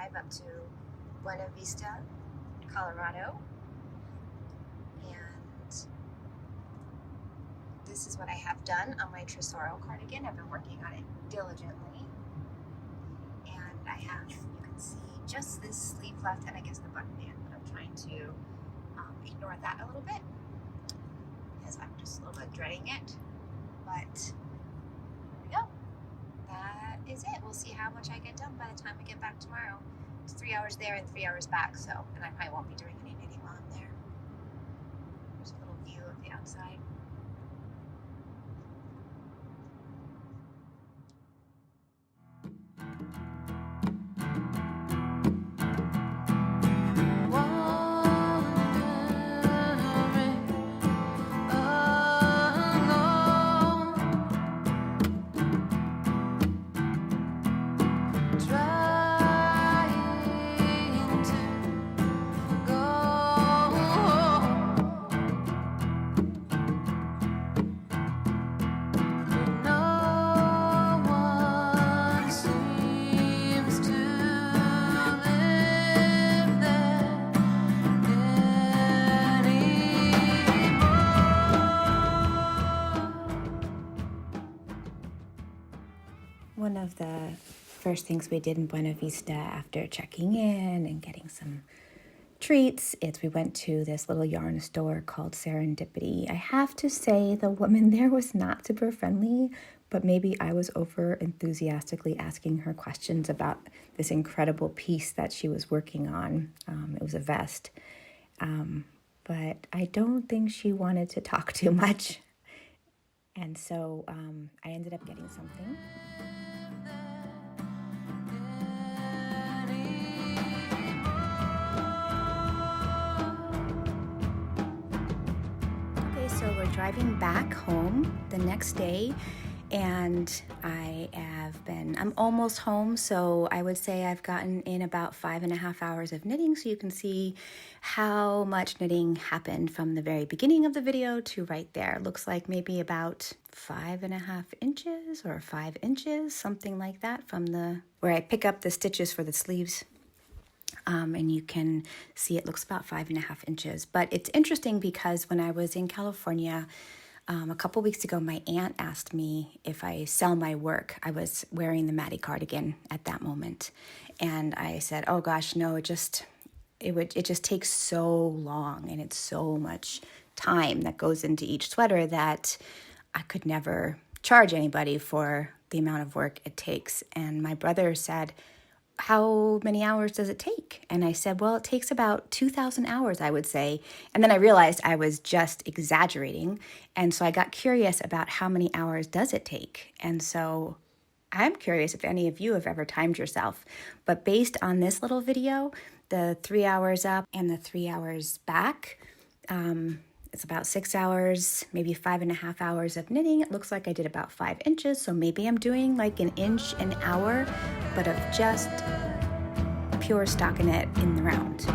drive up to Buena Vista, Colorado. And this is what I have done on my Tesoro cardigan. I've been working on it diligently. And I have, you can see just this sleeve left and I guess the button band, but I'm trying to ignore that a little bit because I'm just a little bit dreading it. But there we go. That is it. We'll see how much I get done by the time we get back tomorrow. It's 3 hours there and 3 hours back, so, and I probably won't be doing any knitting while I'm there. There's a little view of the outside. One of the first things we did in Buena Vista after checking in and getting some treats is we went to this little yarn store called Serendipity. I have to say the woman there was not super friendly, but maybe I was over enthusiastically asking her questions about this incredible piece that she was working on. It was a vest, but I don't think she wanted to talk too much. And so I ended up getting something. So we're driving back home the next day, and I'm almost home, so I would say I've gotten in about 5.5 hours of knitting, so you can see how much knitting happened from the very beginning of the video to right there. It looks like maybe about 5.5 inches or 5 inches, something like that, from where I pick up the stitches for the sleeves. And you can see it looks about 5.5 inches. But it's interesting because when I was in California a couple weeks ago, my aunt asked me if I sell my work. I was wearing the Maddie cardigan at that moment. And I said, oh gosh, no, it just takes so long and it's so much time that goes into each sweater that I could never charge anybody for the amount of work it takes. And my brother said, how many hours does it take? And I said, well, it takes about 2,000 hours, I would say. And then I realized I was just exaggerating. And so I got curious about how many hours does it take? And so I'm curious if any of you have ever timed yourself. But based on this little video, the 3 hours up and the 3 hours back, it's about 6 hours, maybe 5.5 hours of knitting. It looks like I did about 5 inches, so maybe I'm doing like an inch an hour, but of just pure stockinette in the round.